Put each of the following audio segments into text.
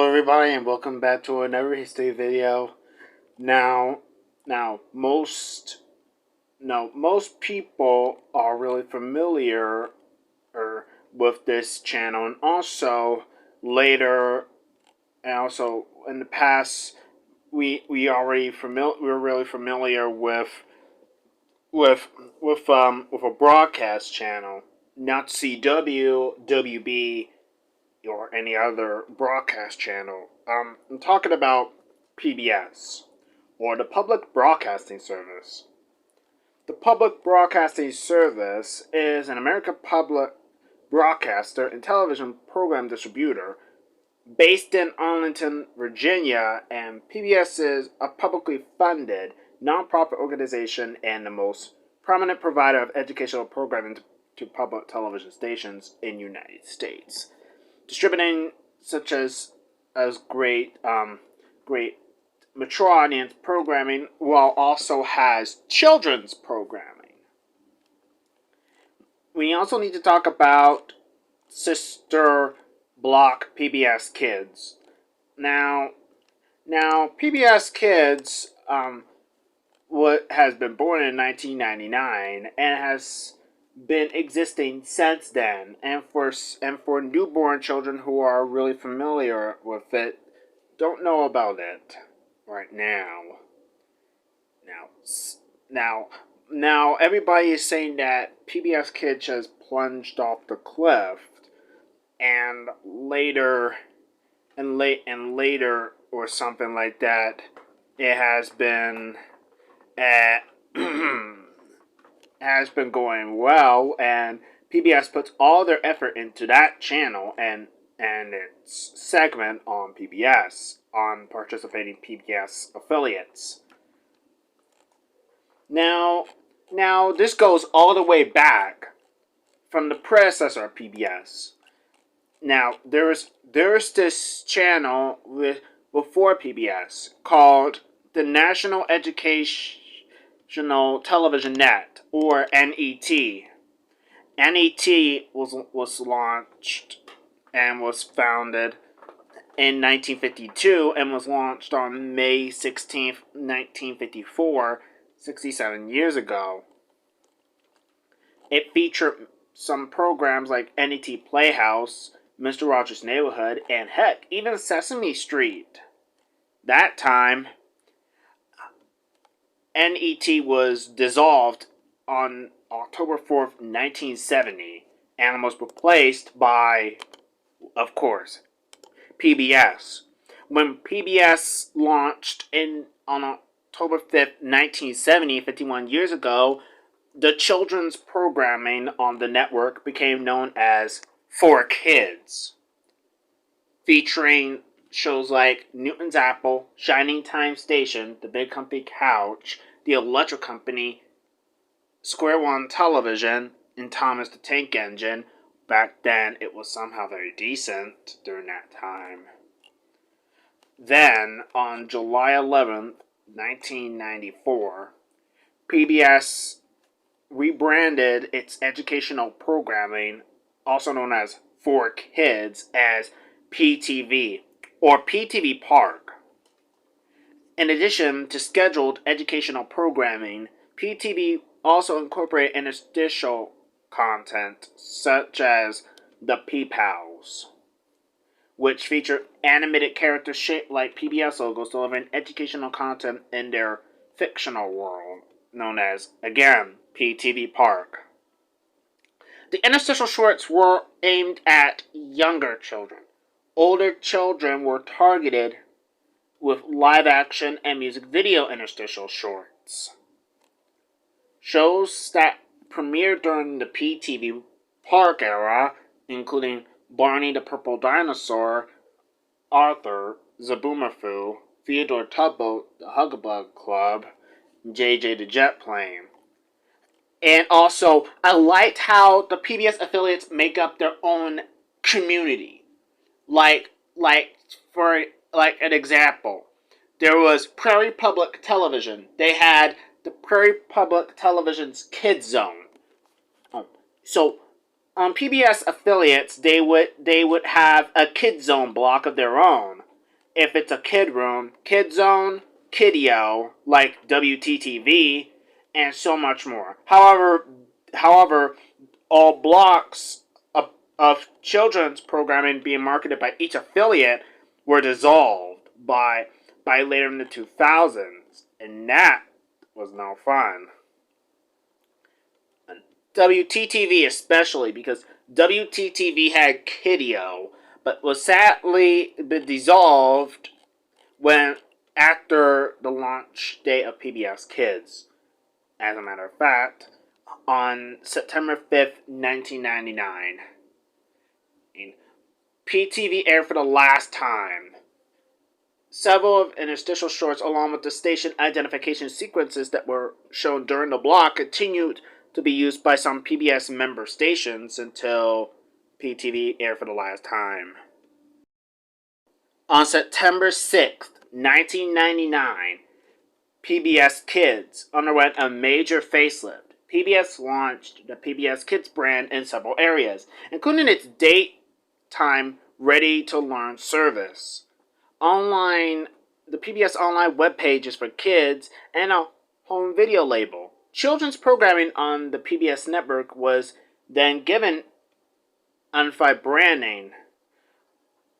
everybody, and welcome back to another history video. Now, most people are really familiar with this channel, and also in the past, we're really familiar with a broadcast channel, not CW, WB, or any other broadcast channel. I'm talking about PBS, or the Public Broadcasting Service. The Public Broadcasting Service is an American public broadcaster and television program distributor based in Arlington, Virginia, and PBS is a publicly funded nonprofit organization and the most prominent provider of educational programming to public television stations in the United States, distributing such as great mature audience programming, while also has children's programming. We also need to talk about sister block Pbs Kids. Now Pbs Kids has been born in 1999 and has been existing since then, and for newborn children who are really familiar with it, don't know about it right now. Now everybody is saying that Pbs Kids has plunged off the cliff, and later or something like that, it has been has been going well, and PBS puts all their effort into that channel and its segment on PBS on participating PBS affiliates. Now this goes all the way back from the predecessor of PBS. Now there's this channel before PBS called the National Educational Television Net, or NET. NET was launched and was founded in 1952 and was launched on May 16th, 1954, 67 years ago. It featured some programs like NET Playhouse, Mr. Rogers' Neighborhood, and heck, even Sesame Street. That time, NET was dissolved on October 4th, 1970, and was replaced by, of course, PBS. When PBS launched on October 5th, 1970, 51 years ago, the children's programming on the network became known as For Kids, featuring shows like Newton's Apple, Shining Time Station, The Big Comfy Couch, The Electric Company, Square One Television, and Thomas the Tank Engine. Back then, it was somehow very decent during that time. Then, on July 11th, 1994, PBS rebranded its educational programming, also known as For Kids, as PTV, or PTV Park. In addition to scheduled educational programming, PTV also incorporated interstitial content such as the P-Pals, which featured animated characters shaped like PBS logos delivering educational content in their fictional world, known as, again, PTV Park. The interstitial shorts were aimed at younger children. Older children were targeted with live-action and music video interstitial shorts. Shows that premiered during the PTV Park era, including Barney the Purple Dinosaur, Arthur, Zaboomafoo, Theodore Tugboat, the Huggabug Club, JJ the Jet Plane. And also, I liked how the PBS affiliates make up their own community. For an example, there was Prairie Public Television. They had the Prairie Public Television's Kids Zone. So on PBS affiliates, they would have a Kids Zone block of their own. if it's a kid room, Kid Zone, Kidio, like WTTV, and so much more. However, all blocks of children's programming being marketed by each affiliate were dissolved by later in the 2000s, and that was no fun. WTTV especially, because WTTV had Kidio, but was sadly dissolved after the launch date of PBS Kids. As a matter of fact, on September 5th, 1999. PTV aired for the last time. Several of interstitial shorts, along with the station identification sequences that were shown during the block, continued to be used by some PBS member stations until PTV aired for the last time. On September 6th, 1999, Pbs Kids underwent a major facelift. PBS launched the Pbs Kids brand in several areas, including its daytime ready-to-learn service, the PBS online web pages for kids, and a home video label. Children's programming on the PBS network was then given unified branding,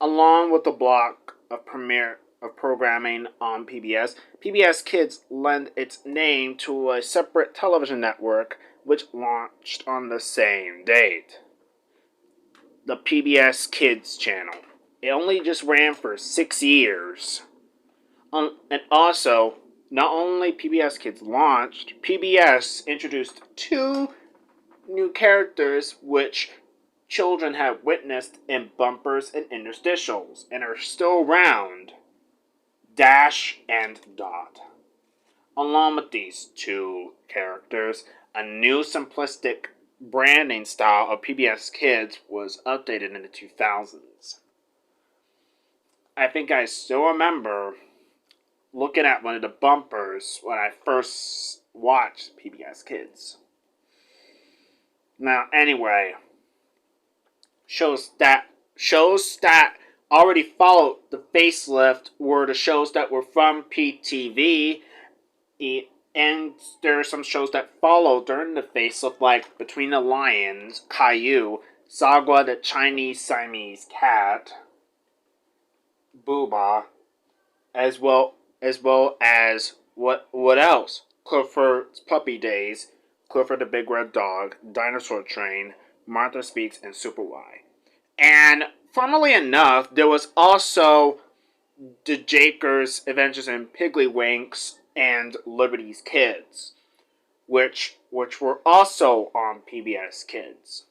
along with the block of programming on PBS. PBS Kids lent its name to a separate television network, which launched on the same date. The PBS Kids channel. It only just ran for 6 years. And also, not only PBS Kids launched, PBS introduced 2 new characters which children have witnessed in bumpers and interstitials and are still around: Dash and Dot. Along with these 2 characters, a new simplistic branding style of PBS Kids was updated in the 2000s. I think I still remember looking at one of the bumpers when I first watched PBS Kids. Now, anyway, shows that already followed the facelift were the shows that were from PTV, and there are some shows that followed during the facelift, like Between the Lions, Caillou, Sagwa the Chinese Siamese Cat, Booba, as well as what else? Clifford's Puppy Days, Clifford the Big Red Dog, Dinosaur Train, Martha Speaks, and Super Y. And funnily enough, there was also the Jakers, Adventures in Piggly-Winks, and Liberty's Kids, which were also on PBS Kids.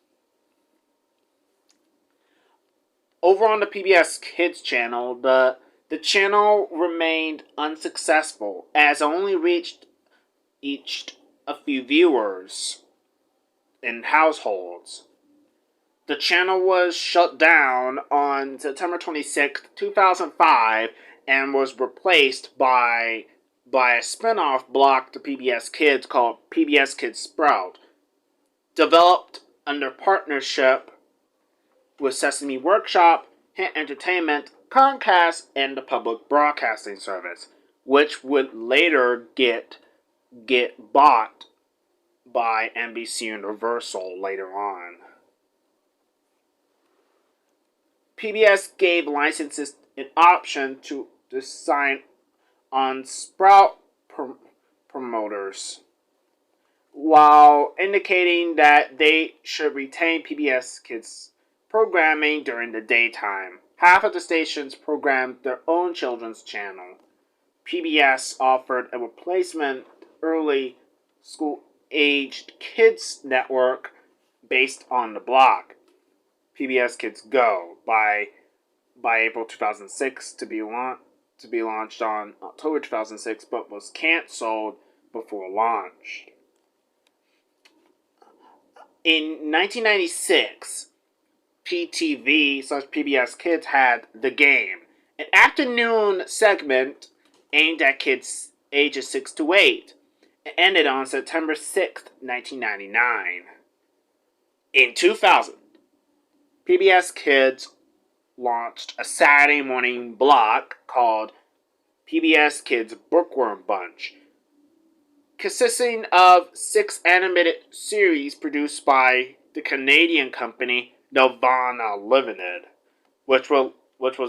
Over on the PBS Kids channel, the channel remained unsuccessful, as it only reached a few viewers in households. The channel was shut down on September 26, 2005, and was replaced by a spin-off block to PBS Kids called Pbs Kids Sprout, developed under partnership with Sesame Workshop, Hint Entertainment, Comcast, and the Public Broadcasting Service, which would later get bought by NBC Universal later on. PBS gave licenses an option to sign on Sprout promoters, while indicating that they should retain PBS Kids programming during the daytime. Half of the stations programmed their own children's channel. PBS offered a replacement early school-aged kids network based on the block, PBS Kids Go, by April 2006 to be launched on October 2006, but was canceled before launch. In 1996, PTV/PBS Kids had The Game, an afternoon segment aimed at kids ages 6 to 8. It ended on September 6, 1999. In 2000, PBS Kids launched a Saturday morning block called Pbs Kids Bookworm Bunch, consisting of 6 animated series produced by the Canadian company Nelvana Limited, which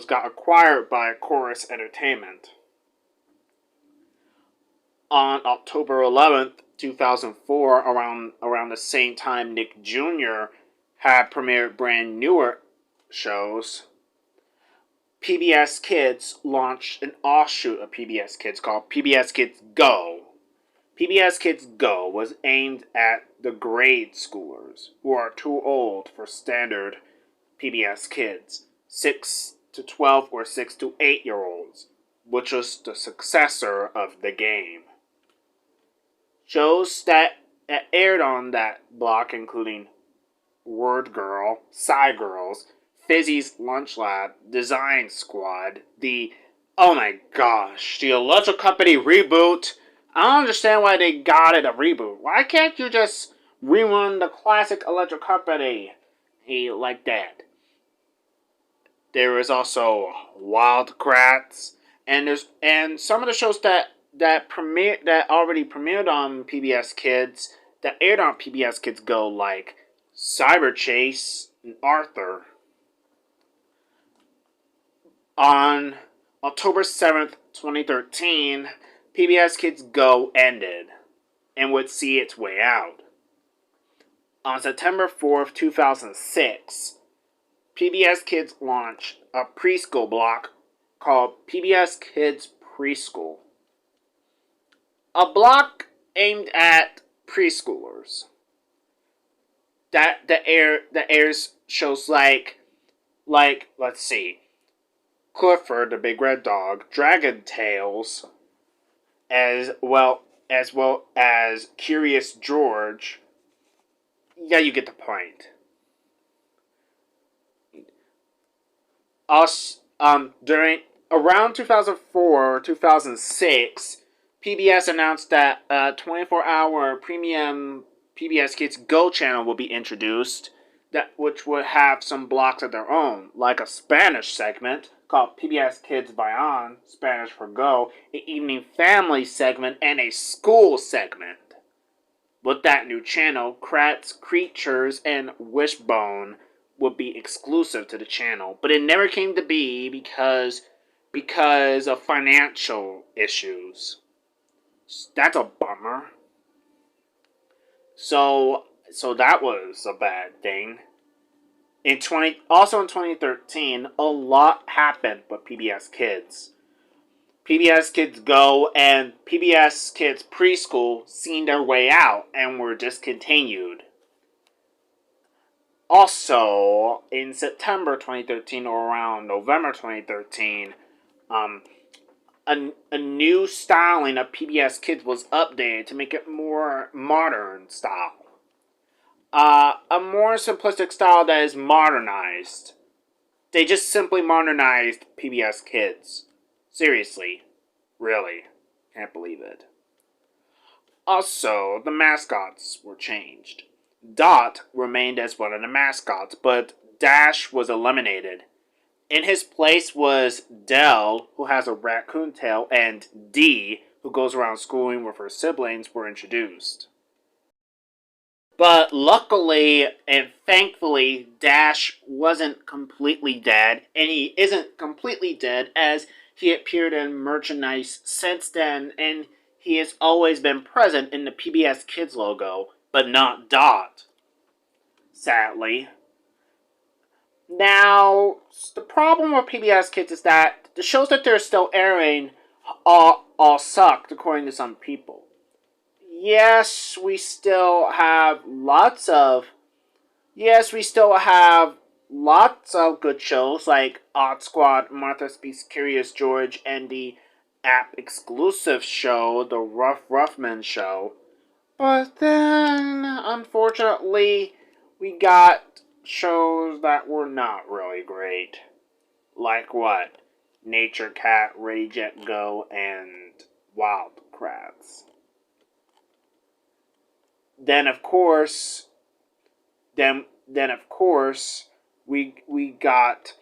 got acquired by Chorus Entertainment. On October 11th, 2004, around the same time Nick Jr. had premiered brand newer shows, PBS Kids launched an offshoot of PBS Kids called Pbs Kids Go. Pbs Kids Go was aimed at the grade schoolers who are too old for standard PBS Kids, 6 to 12 or 6 to 8-year-olds, which was the successor of the game. Shows that aired on that block including Word Girl, Psy Girls, Fizzy's Lunch Lab, Design Squad, oh my gosh, the Electric Company reboot. I don't understand why they got it a reboot. Why can't you just rerun the classic Electric Company like that? There is also Wild Kratts, and some of the shows that already premiered on PBS Kids that aired on PBS Kids Go, like Cyber Chase and Arthur. On October 7th, 2013, PBS Kids Go ended and would see its way out. On September 4th, 2006, PBS Kids launched a preschool block called Pbs Kids Preschool. A block aimed at preschoolers that airs shows like let's see, Clifford the Big Red Dog, Dragon Tales, as well as Curious George. Yeah, you get the point. During around 2004 or 2006, PBS announced that a 24-hour premium PBS Kids Go channel will be introduced, which would have some blocks of their own, like a Spanish segment called Pbs Kids Bayan, Spanish for Go, an evening family segment, and a school segment. With that new channel, Kratts, Creatures, and Wishbone would be exclusive to the channel, but it never came to be because of financial issues. That's a bummer. So that was a bad thing. Also in 2013, a lot happened with PBS Kids. Pbs Kids Go and Pbs Kids Preschool seen their way out and were discontinued. Also, in September 2013 or around November 2013, a new styling of PBS Kids was updated to make it more modern style. A more simplistic style that is modernized. They just simply modernized PBS Kids. Seriously. Really. Can't believe it. Also, the mascots were changed. Dot remained as one of the mascots, but Dash was eliminated. In his place was Dell, who has a raccoon tail, and Dee, who goes around schooling with her siblings, were introduced. But luckily and thankfully, Dash wasn't completely dead, and he isn't completely dead as he appeared in merchandise since then, and he has always been present in the PBS Kids logo, but not Dot. Sadly. Now, the problem with PBS Kids is that the shows that they're still airing all sucked, according to some people. Yes, we still have lots of good shows like Odd Squad, Martha Speaks Curious George, and the app exclusive show, The Rough Ruffman Show. But then, unfortunately, we got shows that were not really great. Like what? Nature Cat, Ready Jet Go, and Wild Kratts. Then of course, we got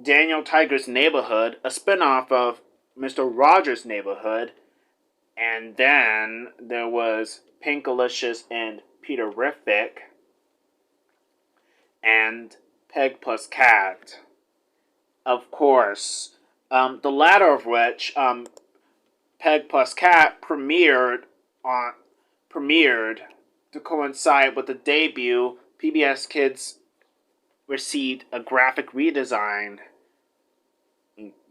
Daniel Tiger's Neighborhood, a spinoff of Mr. Rogers' Neighborhood, and then there was Pinkalicious and Peterific, and Peg plus Cat. Of course, the latter of which, Peg plus Cat, premiered to coincide with the debut. PBS Kids received a graphic redesign.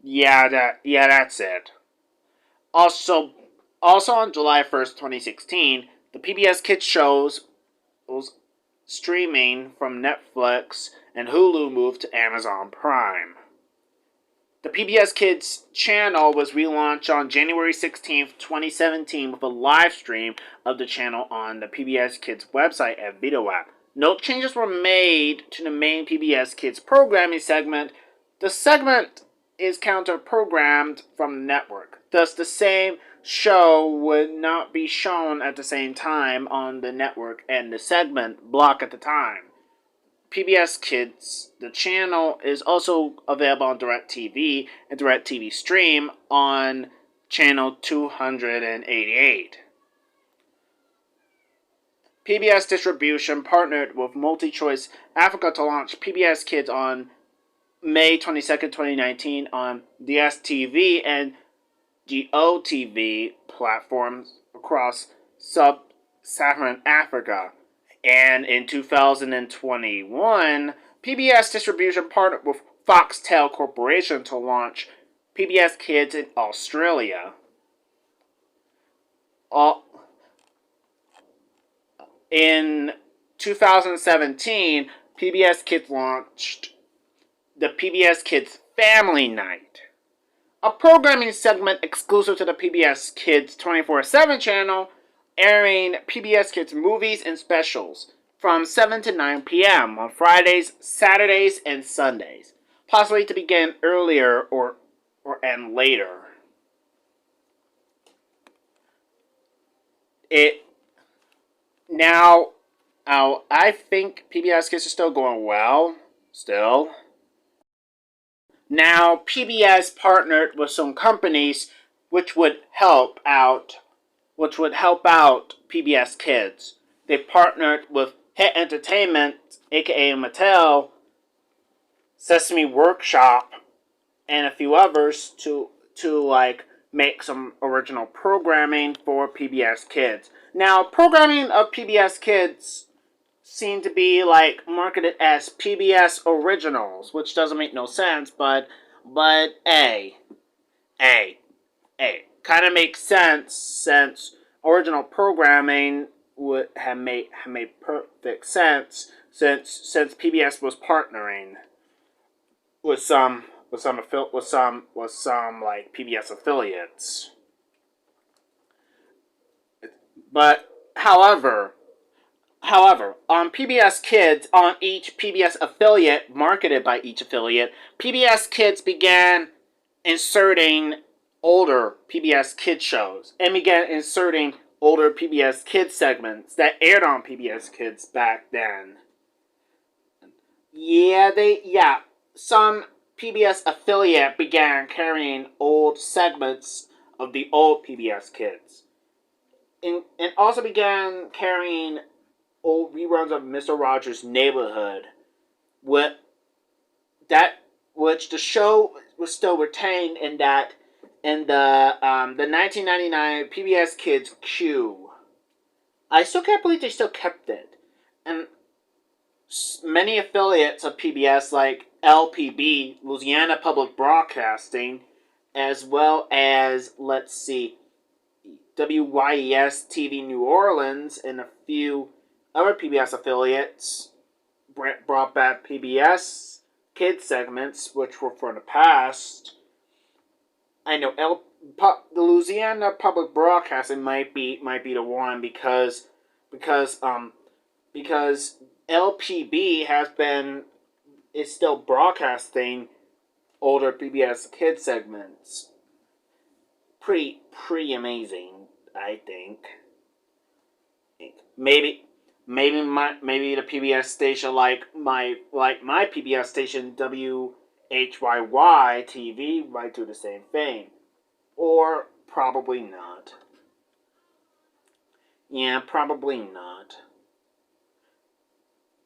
That's it. Also, on July 1st, 2016, the PBS Kids shows was streaming from Netflix, and Hulu moved to Amazon Prime. The PBS Kids channel was relaunched on January 16th, 2017 with a live stream of the channel on the PBS Kids website and video app. No changes were made to the main PBS Kids programming segment. The segment is counter-programmed from the network. Thus, the same show would not be shown at the same time on the network and the segment block at the time. PBS Kids, the channel, is also available on DirecTV and DirecTV Stream on channel 288. PBS Distribution partnered with MultiChoice Africa to launch PBS Kids on May 22nd, 2019 on the STV and GOTV platforms across sub-Saharan Africa. And in 2021, PBS Distribution partnered with Foxtel Corporation to launch PBS Kids in Australia. In 2017, PBS Kids launched the PBS Kids Family Night, a programming segment exclusive to the PBS Kids 24/7 channel, airing PBS Kids movies and specials from 7 to 9 p.m. on Fridays, Saturdays, and Sundays, possibly to begin earlier or end later. I think PBS Kids is still going well. Still. Now, PBS partnered with some companies which would help out PBS Kids. They partnered with Hit Entertainment, aka Mattel, Sesame Workshop, and a few others to make some original programming for PBS Kids. Now, programming of PBS Kids seem to be marketed as PBS Originals, which doesn't make no sense, but kind of makes sense since original programming would have made perfect sense since PBS was partnering with some PBS affiliates. But however, on PBS Kids, on each PBS affiliate marketed by each affiliate, PBS Kids began inserting older PBS Kids shows and began inserting older PBS Kids segments that aired on PBS Kids back then. Some PBS affiliate began carrying old segments of the old PBS Kids. And also began carrying old reruns of Mr. Rogers' Neighborhood, which the show was still retained in the 1999 PBS Kids Q. I still can't believe they still kept it. And many affiliates of PBS, like LPB, Louisiana Public Broadcasting, as well as, WYES TV New Orleans, and a few other PBS affiliates brought back PBS Kids segments, which were from the past. I know the Louisiana Public Broadcasting might be the one because LPB is still broadcasting older PBS Kids segments. Pretty amazing, I think. Maybe the PBS station, like my PBS station, WAFE HYY TV might do the same thing. Or probably not. Yeah, probably not.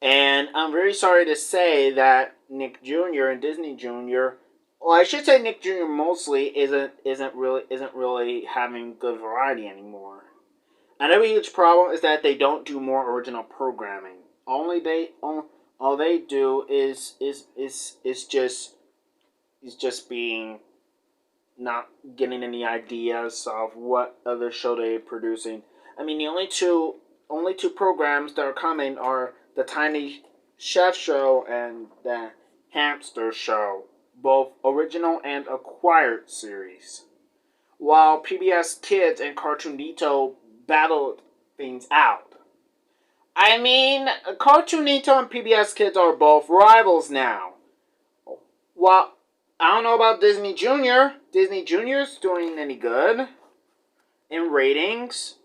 And I'm very sorry to say that Nick Jr. and Disney Jr. Well, I should say Nick Jr. mostly isn't really having good variety anymore. Another huge problem is that they don't do more original programming. All they do is just being not getting any ideas of what other show they're producing. I mean, the only two programs that are coming are the Tiny Chef Show and the Hamster Show, both original and acquired series. While PBS Kids and Cartoonito battled things out. I mean, Cartoonito and PBS Kids are both rivals now. While I don't know about Disney Jr. Disney Jr.'s doing any good in ratings.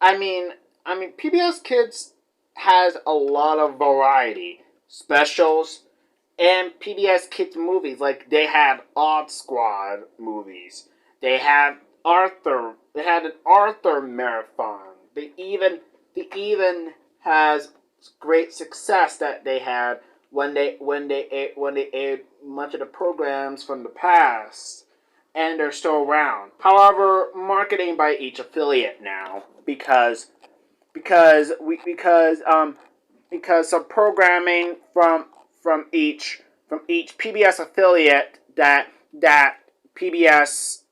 I mean, PBS Kids has a lot of variety, specials, and PBS Kids movies. Like they had Odd Squad movies. They had Arthur. They had an Arthur marathon. They even has great success that they had when they aired much of the programs from the past, and they're still around. However, marketing by each affiliate now because some programming from each PBS affiliate that PBS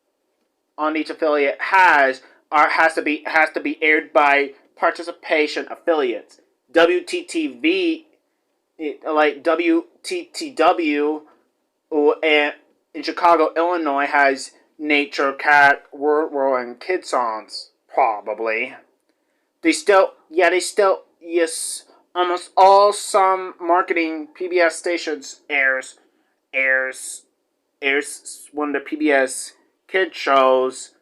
on each affiliate has to be aired by participation affiliates. WTTV, like WTTW, and in Chicago, Illinois, has Nature, Cat, World, and Kid Songs. Probably. Yes. Almost all some marketing PBS stations airs one of the PBS kid shows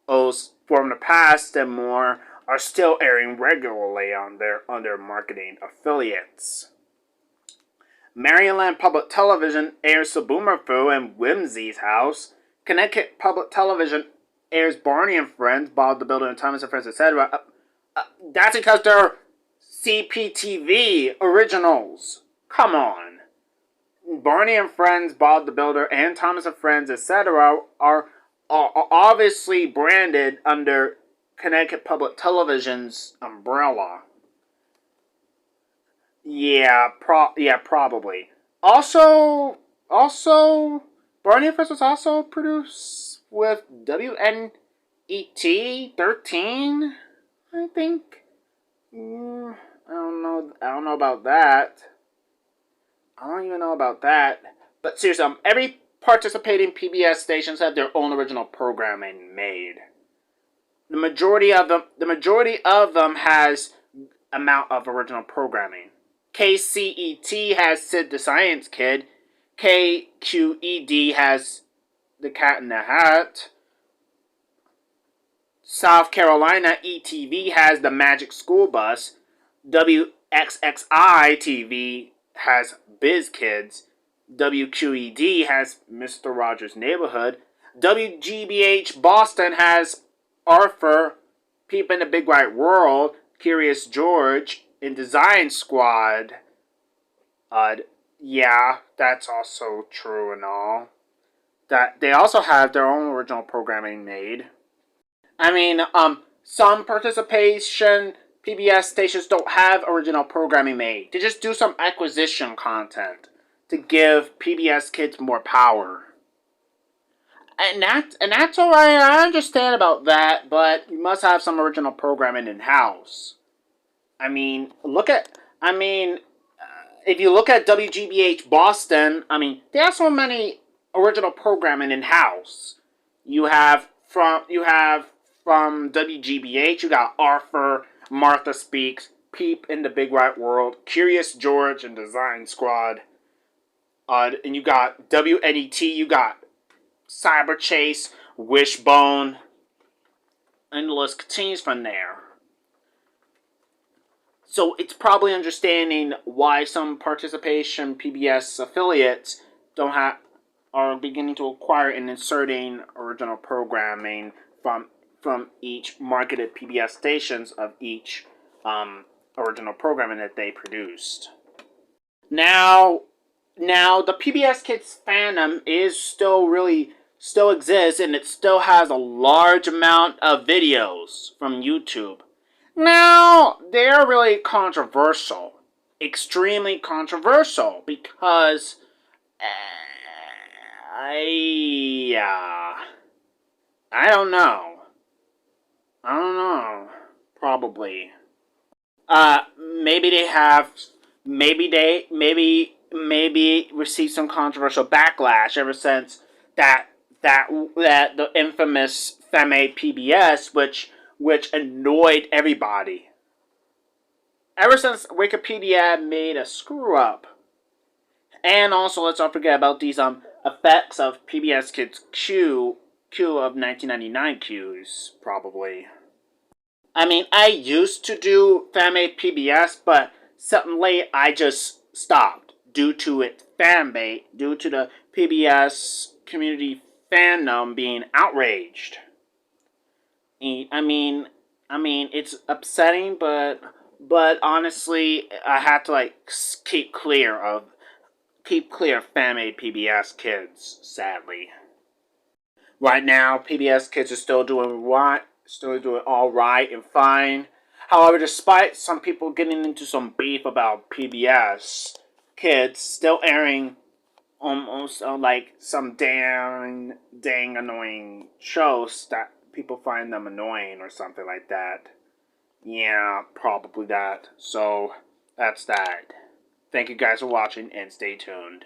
from the past and more are still airing regularly on their marketing affiliates. Maryland Public Television airs Subumerfu and Whimsy's House. Connecticut Public Television airs Barney and Friends, Bob the Builder and Thomas and Friends, etc. That's because they're CPTV originals. Come on. Barney and Friends, Bob the Builder, and Thomas and Friends, etc. are obviously branded under Connecticut Public Television's umbrella. Yeah, probably. Also, Barney and Friends was also produced with WNET 13, I think. I don't know about that. I don't even know about that. But seriously, every participating PBS stations have their own original programming made. The majority of them has amount of original programming. KCET has Sid the Science Kid. KQED has The Cat in the Hat. South Carolina ETV has The Magic School Bus. WXXI TV has Biz Kids. WQED has Mr. Rogers' Neighborhood. WGBH Boston has Arthur, Peep in the Big White World, Curious George, and Design Squad. Yeah, that's also true and all. That they also have their own original programming made. I mean, some participation PBS stations don't have original programming made. They just do some acquisition content to give PBS Kids more power. And that's alright, I understand about that, but you must have some original programming in-house. If you look at WGBH Boston, they have so many original programming in-house. You have from WGBH, you got Arthur, Martha Speaks, Peep in the Big White World, Curious George, and Design Squad. And you got WNET, you got Cyber Chase, Wishbone, and the list continues from there. So it's probably understanding why some participation PBS affiliates don't have are beginning to acquire and inserting original programming from each marketed PBS stations of each original programming that they produced. Now, the PBS Kids Fandom is still exists, and it still has a large amount of videos from YouTube. Now, they're really controversial. Extremely controversial because I don't know. Probably. Maybe they have. Maybe received some controversial backlash ever since that the infamous Femme PBS, which annoyed everybody. Ever since Wikipedia made a screw up. And also, let's not forget about these effects of PBS Kids Q of 1999 Qs, probably. I mean, I used to do Femme PBS, but suddenly I just stopped due to the PBS community fandom being outraged. I mean, it's upsetting, but honestly, I had to keep clear of Femme PBS Kids. Sadly, right now PBS Kids are still doing all right and fine. However, despite some people getting into some beef about PBS Kids still airing almost like some dang annoying shows that people find them annoying or something like that. Yeah, probably that. So, that's that. Thank you guys for watching and stay tuned.